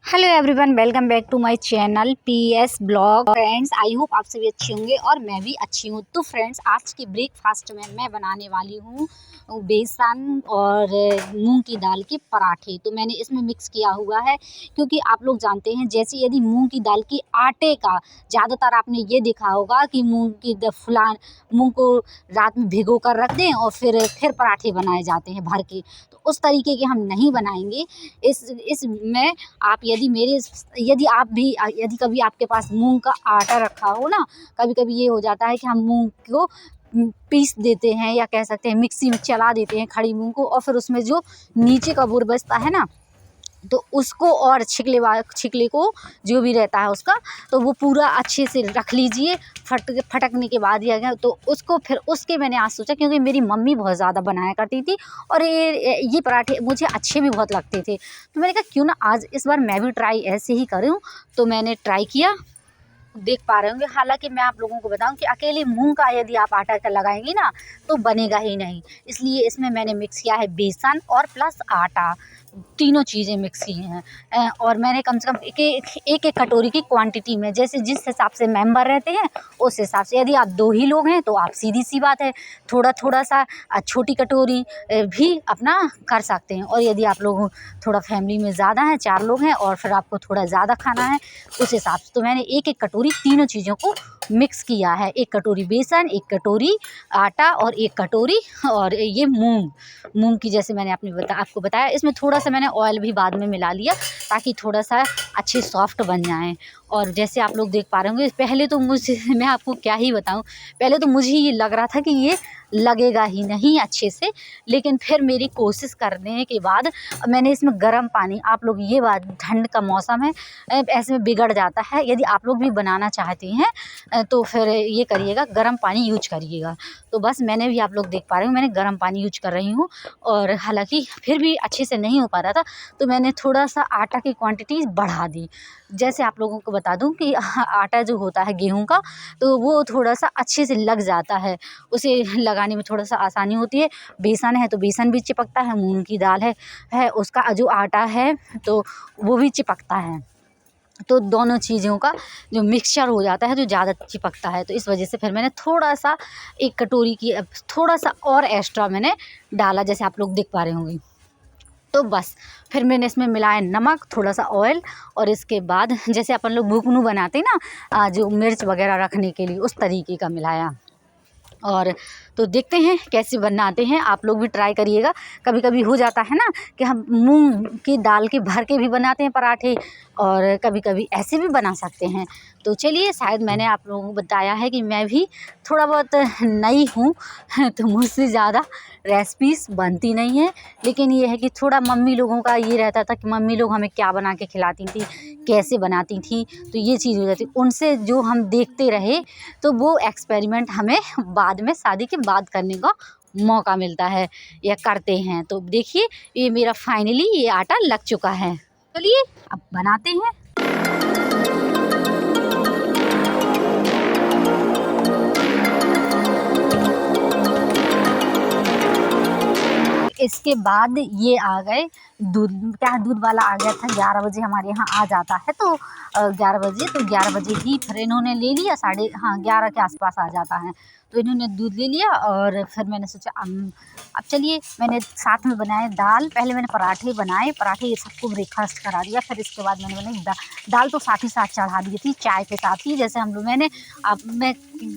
Hello everyone, welcome back to my channel PS blog. Friends, I hope आप सभी अच्छे होंगे और मैं भी अच्छी हूँ। तो फ्रेंड्स, आज के ब्रेकफास्ट में मैं बनाने वाली हूँ बेसन और मूंग की दाल के पराठे। तो मैंने इसमें मिक्स किया हुआ है क्योंकि आप लोग जानते हैं, जैसे यदि मूंग की दाल की आटे का ज़्यादातर आपने ये देखा होगा कि मूंग को रात में भिगो कर रख दें और फिर पराठे बनाए जाते हैं भर के। तो उस तरीके के हम नहीं बनाएंगे। इसमें आप यदि कभी आपके पास मूंग का आटा रखा हो ना, कभी कभी ये हो जाता है कि हम मूंग को पीस देते हैं या कह सकते हैं मिक्सी में चला देते हैं खड़ी मूंग को, और फिर उसमें जो नीचे का बुर बचता है ना, तो उसको और छिकले को जो भी रहता है उसका, तो वो पूरा अच्छे से रख लीजिए। फटकने के बाद ये तो उसको फिर उसके मैंने आज सोचा, क्योंकि मेरी मम्मी बहुत ज़्यादा बनाया करती थी और ये पराठे मुझे अच्छे भी बहुत लगते थे। तो मैंने कहा क्यों ना आज इस बार मैं भी ट्राई ऐसे ही करूं। तो मैंने ट्राई किया। देख पा रहे होंगे, हालांकि मैं आप लोगों को बताऊं कि अकेले मूंग का यदि आप आटा का लगाएंगे ना तो बनेगा ही नहीं। इसलिए इसमें मैंने मिक्स किया है बेसन और प्लस आटा, तीनों चीज़ें मिक्स की हैं। और मैंने कम से कम एक कटोरी की क्वांटिटी में, जैसे जिस हिसाब से मेंबर रहते हैं उस हिसाब से। यदि आप 2 ही लोग हैं तो आप सीधी सी बात है थोड़ा थोड़ा सा छोटी कटोरी भी अपना कर सकते हैं। और यदि आप लोग थोड़ा फैमिली में ज़्यादा हैं, 4 लोग हैं और फिर आपको थोड़ा ज़्यादा खाना है उस हिसाब से, तो मैंने एक कटोरी तीनों चीज़ों को मिक्स किया है। 1 कटोरी बेसन, 1 कटोरी आटा और 1 कटोरी और ये मूंग की, जैसे मैंने आपको बताया। इसमें थोड़ा सा मैंने ऑयल भी बाद में मिला लिया ताकि थोड़ा सा अच्छे सॉफ्ट बन जाएं। और जैसे आप लोग देख पा रहे होंगे, पहले तो मैं आपको क्या ही बताऊं, पहले तो मुझे ये लग रहा था कि ये लगेगा ही नहीं अच्छे से, लेकिन फिर मेरी कोशिश करने के बाद मैंने इसमें गर्म पानी, आप लोग ये बात, ठंड का मौसम है, ऐसे में बिगड़ जाता है। यदि आप लोग भी बनाना चाहते हैं तो फिर ये करिएगा, गर्म पानी यूज करिएगा। तो बस मैंने भी, आप लोग देख पा रहे हो, मैंने गर्म पानी यूज कर रही हूँ। और हालांकि फिर भी अच्छे से नहीं हो पा रहा था तो मैंने थोड़ा सा आटा की क्वांटिटी बढ़ा दी। जैसे आप लोगों को बता दूं कि आटा जो होता है गेहूं का, तो वो थोड़ा सा अच्छे से लग जाता है, उसे लगाने में थोड़ा सा आसानी होती है। बेसन है तो बेसन भी चिपकता है, मूंग की दाल है उसका जो आटा है तो वो भी चिपकता है। तो दोनों चीज़ों का जो मिक्सचर हो जाता है जो ज़्यादा चिपकता है, तो इस वजह से फिर मैंने थोड़ा सा 1 कटोरी की थोड़ा सा और एक्स्ट्रा मैंने डाला, जैसे आप लोग देख पा रहे होंगे। तो बस फिर मैंने इसमें मिलाया नमक, थोड़ा सा ऑयल, और इसके बाद जैसे अपन लोग भुकनू बनाते हैं ना, जो मिर्च वगैरह रखने के लिए, उस तरीके का मिलाया। और तो देखते हैं कैसे बनाते हैं, आप लोग भी ट्राई करिएगा। कभी कभी हो जाता है ना कि हम मूंग की दाल के भर के भी बनाते हैं पराठे, और कभी कभी ऐसे भी बना सकते हैं। तो चलिए, शायद मैंने आप लोगों को बताया है कि मैं भी थोड़ा बहुत नई हूँ तो मुझसे ज़्यादा रेसिपीज बनती नहीं है, लेकिन ये है कि थोड़ा मम्मी लोगों का ये रहता था कि मम्मी लोग हमें क्या बना के खिलाती थी, कैसे बनाती थी, तो ये चीज़ हो जाती, उनसे जो हम देखते रहे तो वो एक्सपेरिमेंट हमें बाद में शादी के बाद करने का मौका मिलता है या करते हैं। तो देखिए, ये मेरा फाइनली ये आटा लग चुका है। चलिए अब बनाते हैं। इसके बाद ये आ गए दूध वाला आ गया था। 11 बजे हमारे यहाँ आ जाता है, तो 11 बजे, तो 11 बजे ही फिर इन्होंने ले लिया, 11:30 के आसपास आ जाता है। तो इन्होंने दूध ले लिया और फिर मैंने सोचा अब चलिए, मैंने साथ में बनाए दाल। पहले मैंने पराठे बनाए, पराठे ये सबको ब्रेकफास्ट करा दिया। फिर इसके बाद मैंने बनाई दाल, तो साथ ही साथ चढ़ा दी थी चाय के साथ ही। जैसे हम लोग, मैं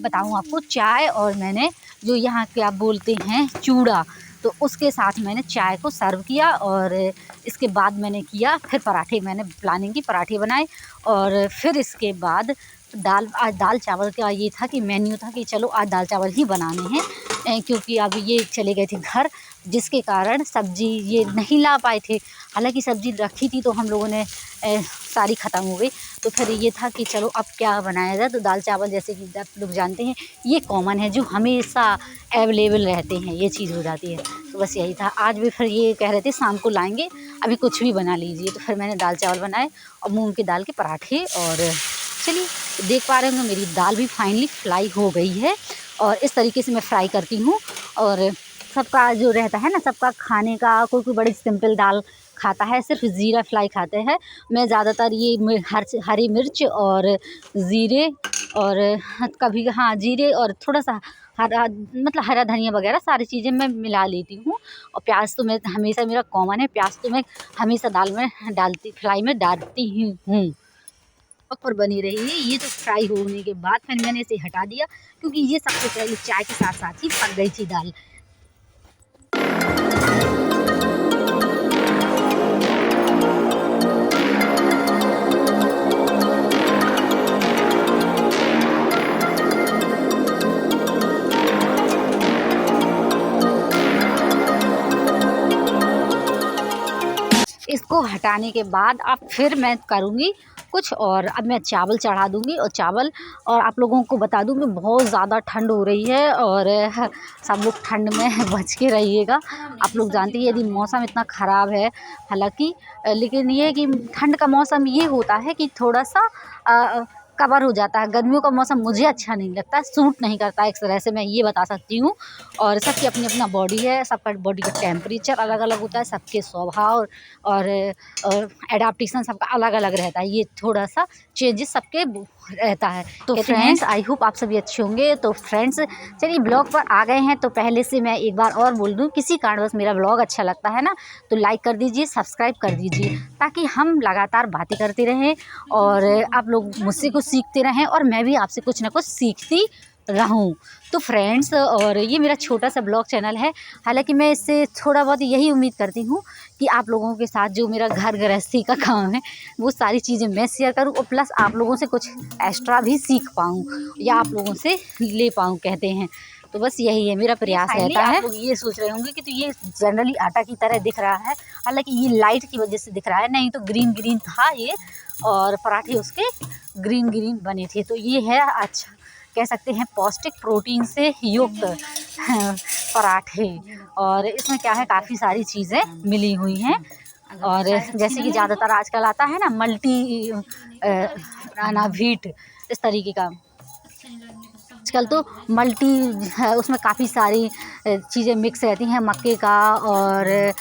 बताऊँ आपको, चाय और मैंने जो यहाँ के आप बोलते हैं चूड़ा, तो उसके साथ मैंने चाय को सर्व किया। और इसके बाद मैंने किया फिर पराठे, मैंने प्लानिंग की, पराठे बनाए। और फिर इसके बाद आज दाल चावल का ये था कि मेन्यू था कि चलो आज दाल चावल ही बनाने हैं, क्योंकि अब ये चले गए थे घर, जिसके कारण सब्ज़ी ये नहीं ला पाए थे। हालांकि सब्ज़ी रखी थी तो हम लोगों ने सारी ख़त्म हो गई। तो फिर ये था कि चलो अब क्या बनाया जाए, तो दाल चावल, जैसे कि आप लोग जानते हैं ये कॉमन है, जो हमेशा अवेलेबल रहते हैं, ये चीज़ हो जाती है। तो बस यही था। आज भी फिर ये कह रहे थे शाम को लाएंगे, अभी कुछ भी बना लीजिए। तो फिर मैंने दाल चावल बनाए और मूंग की दाल के पराठे। और चलिए, देख पा रहे होंगे मेरी दाल भी फाइनली फ्राई हो गई है। और इस तरीके से मैं फ्राई करती हूँ। और सबका जो रहता है ना, सबका खाने का, कोई बड़ी सिंपल दाल खाता है, सिर्फ ज़ीरा फ्राई खाते हैं। मैं ज़्यादातर ये हरी मिर्च और ज़ीरे और कभी हाँ जीरे और थोड़ा सा हरा मतलब हरा धनिया वगैरह सारी चीज़ें मैं मिला लेती हूँ। और प्याज तो मैं हमेशा, मेरा कॉमन है, प्याज तो मैं हमेशा दाल में डालती, फ्राई में डालती ही हूँ। और बनी रही है। ये तो फ्राई होने के बाद फिर मैंने इसे हटा दिया, क्योंकि ये सबसे पहले चाय के साथ साथ ही पक गई थी दाल। इसको हटाने के बाद अब फिर मैं करूँगी कुछ और। अब मैं चावल चढ़ा दूँगी और चावल, और आप लोगों को बता दूँ कि बहुत ज़्यादा ठंड हो रही है और सब लोग ठंड में बच के रहिएगा। आप लोग जानते हैं यदि मौसम इतना ख़राब है, हालांकि लेकिन ये है कि ठंड का मौसम ये होता है कि थोड़ा सा कवर हो जाता है। गर्मियों का मौसम मुझे अच्छा नहीं लगता, सूट नहीं करता एक तरह से, मैं ये बता सकती हूँ। और सबकी अपनी अपना बॉडी है, सबका बॉडी का टेम्परेचर अलग अलग होता है, सबके स्वभाव और एडाप्टेशन सबका अलग अलग रहता है। ये थोड़ा सा चेंजेस सबके रहता है। तो फ्रेंड्स, आई होप आप सभी अच्छे होंगे। तो फ्रेंड्स, चलिए ब्लॉग पर आ गए हैं, तो पहले से मैं एक बार और बोल दूँ, किसी कारणवश मेरा ब्लॉग अच्छा लगता है ना, तो लाइक कर दीजिए, सब्सक्राइब कर दीजिए, ताकि हम लगातार बातें करते रहें और आप लोग मुझसे कुछ सीखते रहें और मैं भी आपसे कुछ ना कुछ सीखती रहूं। तो फ्रेंड्स, और ये मेरा छोटा सा ब्लॉग चैनल है, हालांकि मैं इससे थोड़ा बहुत यही उम्मीद करती हूँ कि आप लोगों के साथ जो मेरा घर गृहस्थी का काम है वो सारी चीज़ें मैं शेयर करूँ, और प्लस आप लोगों से कुछ एक्स्ट्रा भी सीख पाऊँ या आप लोगों से ले पाऊँ, कहते हैं। तो बस यही है मेरा प्रयास रहता है। आप लोग ये सोच रहे होंगे कि तो ये जनरली आटा की तरह दिख रहा है, हालांकि ये लाइट की वजह से दिख रहा है, नहीं तो ग्रीन ग्रीन था ये, और पराठे उसके ग्रीन ग्रीन बने थे। तो ये है, अच्छा कह सकते हैं, पौष्टिक प्रोटीन से युक्त पराठे, और इसमें क्या है, काफ़ी सारी चीज़ें मिली हुई हैं। और जैसे कि ज़्यादातर आजकल आता है ना मल्टी व्हीट, इस तरीके का आजकल तो मल्टी है, उसमें काफ़ी सारी चीज़ें मिक्स रहती हैं, मक्के का और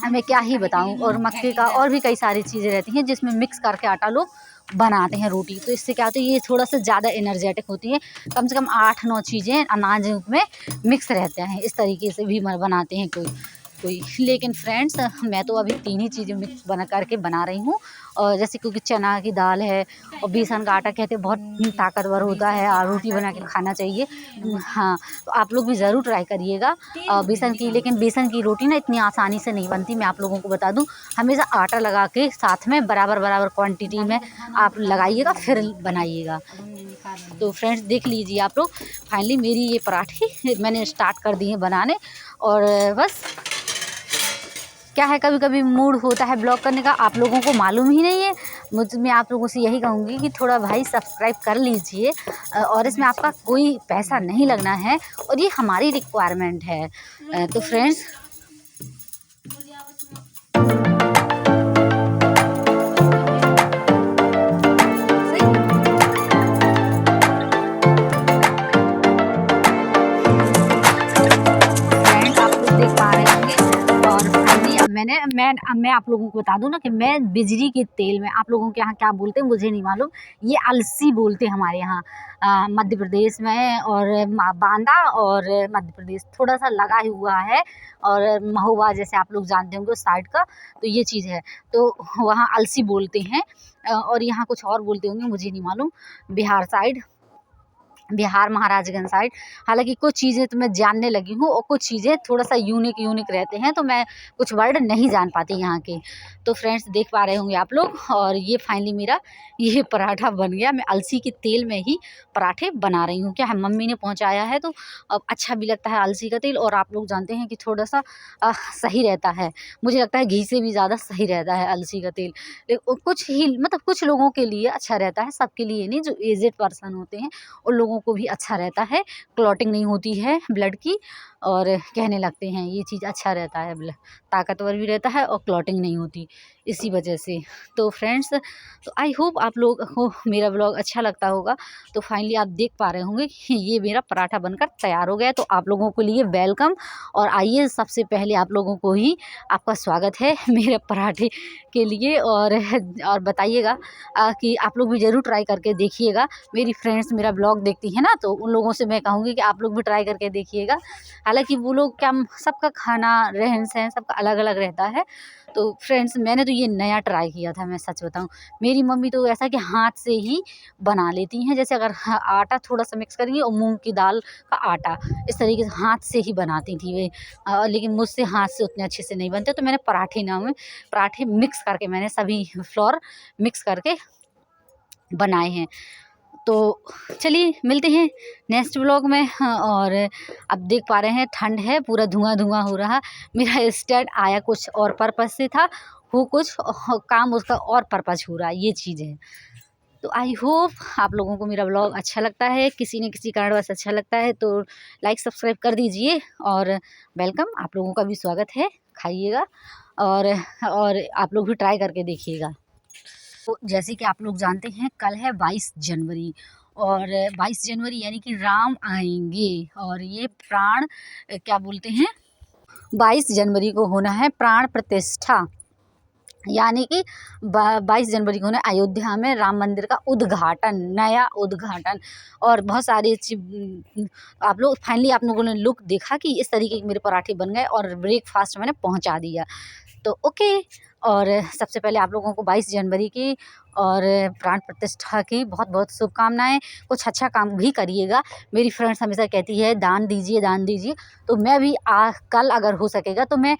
मैं क्या ही बताऊं, और मक्के का और भी कई सारी चीज़ें रहती हैं जिसमें मिक्स करके आटा लोग बनाते हैं रोटी। तो इससे क्या होता है, ये थोड़ा सा ज़्यादा एनर्जेटिक होती है, कम से कम 8-9 चीज़ें अनाज में मिक्स रहते हैं, इस तरीके से भी बनाते हैं कोई कोई। लेकिन फ्रेंड्स, मैं तो अभी 3 ही चीज़ें मिक्स करके बना रही हूँ। और जैसे क्योंकि चना की दाल है और बेसन का आटा, कहते हैं बहुत ताकतवर होता है और रोटी बना के खाना चाहिए। हाँ, तो आप लोग भी ज़रूर ट्राई करिएगा बेसन की। लेकिन बेसन की रोटी ना इतनी आसानी से नहीं बनती, मैं आप लोगों को बता दूं। हमेशा आटा लगा के साथ में बराबर बराबर क्वांटिटी में आप लगाइएगा, फिर बनाइएगा। तो फ्रेंड्स, देख लीजिए आप लोग, फाइनली मेरी ये पराठे मैंने स्टार्ट कर दिए बनाने। और बस क्या है, कभी कभी मूड होता है ब्लॉग करने का, आप लोगों को मालूम ही नहीं है। मैं आप लोगों से यही कहूँगी कि थोड़ा भाई सब्सक्राइब कर लीजिए, और इसमें आपका कोई पैसा नहीं लगना है, और ये हमारी रिक्वायरमेंट है। तो फ्रेंड्स, मैं आप लोगों को बता दूं ना कि मैं बिजली के तेल में, आप लोगों के यहाँ क्या बोलते हैं मुझे नहीं मालूम, ये अलसी बोलते हैं हमारे यहाँ मध्य प्रदेश में, और बांदा और मध्य प्रदेश थोड़ा सा लगा ही हुआ है, और महोबा जैसे आप लोग जानते होंगे उस साइड का, तो ये चीज़ है, तो वहाँ अलसी बोलते हैं। और यहाँ कुछ और बोलते होंगे, मुझे नहीं मालूम, बिहार साइड, बिहार महाराजगंज साइड। हालांकि कुछ चीज़ें तो मैं जानने लगी हूँ और कुछ चीज़ें थोड़ा सा यूनिक रहते हैं, तो मैं कुछ वर्ड नहीं जान पाती यहाँ के। तो फ्रेंड्स, देख पा रहे होंगे आप लोग, और ये फाइनली मेरा ये पराठा बन गया। मैं अलसी के तेल में ही पराठे बना रही हूँ, क्या है, मम्मी ने पहुँचाया है, तो अब अच्छा भी लगता है अलसी का तेल, और आप लोग जानते हैं कि थोड़ा सा सही रहता है, मुझे लगता है घी से भी ज़्यादा सही रहता है अलसी का तेल। कुछ ही मतलब कुछ लोगों के लिए अच्छा रहता है, सबके लिए नहीं, जो एजेड पर्सन होते हैं उन लोगों को भी अच्छा रहता है, क्लॉटिंग नहीं होती है ब्लड की, और कहने लगते हैं ये चीज़ अच्छा रहता है, ताकतवर भी रहता है और क्लॉटिंग नहीं होती, इसी वजह से। तो फ्रेंड्स, तो आई होप आप लोग को मेरा ब्लॉग अच्छा लगता होगा। तो फाइनली आप देख पा रहे होंगे कि ये मेरा पराठा बनकर तैयार हो गया है। तो आप लोगों के लिए वेलकम। और आइए, सबसे पहले आप लोगों को ही आपका स्वागत है मेरे पराठे के लिए। और बताइएगा कि आप लोग भी ज़रूर ट्राई करके देखिएगा। मेरी फ्रेंड्स मेरा ब्लॉग देखती हैं ना, तो उन लोगों से मैं कहूँगी कि आप लोग भी ट्राई करके देखिएगा। हालाँकि वो लोग क्या, सबका खाना रहन-सहन सबका अलग-अलग रहता है। तो फ्रेंड्स, मैंने तो ये नया ट्राई किया था, मैं सच बताऊँ। मेरी मम्मी तो ऐसा कि हाथ से ही बना लेती हैं। जैसे अगर आटा थोड़ा-सा मिक्स करेंगी और मूँग की दाल का आटा, इस तरीके से हाथ से ही बनाती थी वे। लेकिन मुझसे हाथ से उतने अच्छे से नहीं बनते। तो मैंने पराठे मिक्स करके, मैंने सभी फ्लोर मिक्स करके बनाए हैं। तो चलिए मिलते हैं नेक्स्ट व्लॉग में। हाँ, और अब देख पा रहे हैं ठंड है, पूरा धुआं-धुआं हो रहा। मेरा स्टैंड आया कुछ और पर्पज़ से था, वो कुछ काम उसका और पर्पज़ हो रहा है, ये चीज़ है। तो आई होप आप लोगों को मेरा व्लॉग अच्छा लगता है। किसी न किसी कारणवश अच्छा लगता है तो लाइक सब्सक्राइब कर दीजिए। और वेलकम, आप लोगों का भी स्वागत है। खाइएगा और आप लोग भी ट्राई करके देखिएगा। तो जैसे कि आप लोग जानते हैं, कल है 22 जनवरी। और 22 जनवरी यानी कि राम आएंगे। और ये प्राण क्या बोलते हैं, 22 जनवरी को होना है प्राण प्रतिष्ठा। यानी कि 22 जनवरी को होना है अयोध्या में राम मंदिर का उद्घाटन, नया उद्घाटन। और बहुत सारी आप लोग फाइनली आप लोगों ने लुक देखा कि इस तरीके के मेरे पराठे बन गए और ब्रेकफास्ट मैंने पहुंचा दिया। तो ओके। और सबसे पहले आप लोगों को 22 जनवरी की और प्राण प्रतिष्ठा की बहुत बहुत शुभकामनाएं। कुछ अच्छा काम भी करिएगा। मेरी फ्रेंड्स हमेशा कहती है दान दीजिए, दान दीजिए। तो मैं भी कल अगर हो सकेगा तो मैं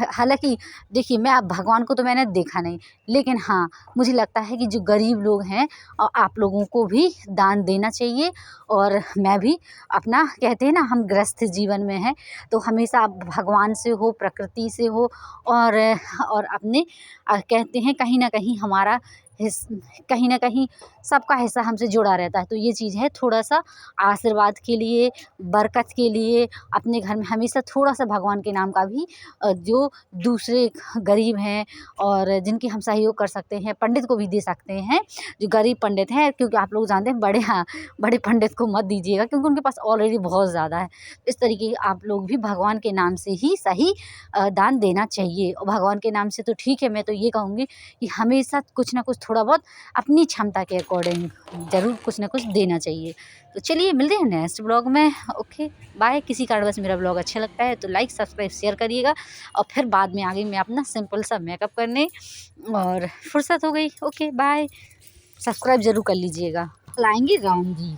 हालांकि देखिए, मैं अब भगवान को तो मैंने देखा नहीं, लेकिन हाँ, मुझे लगता है कि जो गरीब लोग हैं आप लोगों को भी दान देना चाहिए। और मैं भी अपना, कहते हैं ना हम गृहस्थ जीवन में हैं, तो हमेशा आप भगवान से हो, प्रकृति से हो और अपने कहते हैं कहीं ना कहीं हमारा कहीं ना कहीं सबका हिस्सा हमसे जुड़ा रहता है। तो ये चीज़ है, थोड़ा सा आशीर्वाद के लिए, बरकत के लिए अपने घर में हमेशा थोड़ा सा भगवान के नाम का भी जो दूसरे गरीब हैं और जिनकी हम सहयोग कर सकते हैं, पंडित को भी दे सकते हैं, जो गरीब पंडित हैं। क्योंकि आप लोग जानते हैं बड़े पंडित को मत दीजिएगा, क्योंकि उनके पास ऑलरेडी बहुत ज़्यादा है। इस तरीके आप लोग भी भगवान के नाम से ही सही दान देना चाहिए। और भगवान के नाम से तो ठीक है, मैं तो ये कहूँगी कि हमेशा कुछ ना कुछ थोड़ा बहुत अपनी क्षमता के अकॉर्डिंग ज़रूर कुछ ना कुछ देना चाहिए। तो चलिए मिलते हैं नेक्स्ट ब्लॉग में। Okay bye. किसी कारणवश मेरा ब्लॉग अच्छा लगता है तो लाइक सब्सक्राइब शेयर करिएगा। और फिर बाद में आगे मैं अपना सिंपल सा मेकअप करने और फुर्सत हो गई। Okay bye. सब्सक्राइब ज़रूर कर लीजिएगा। लाएंगे राम जी।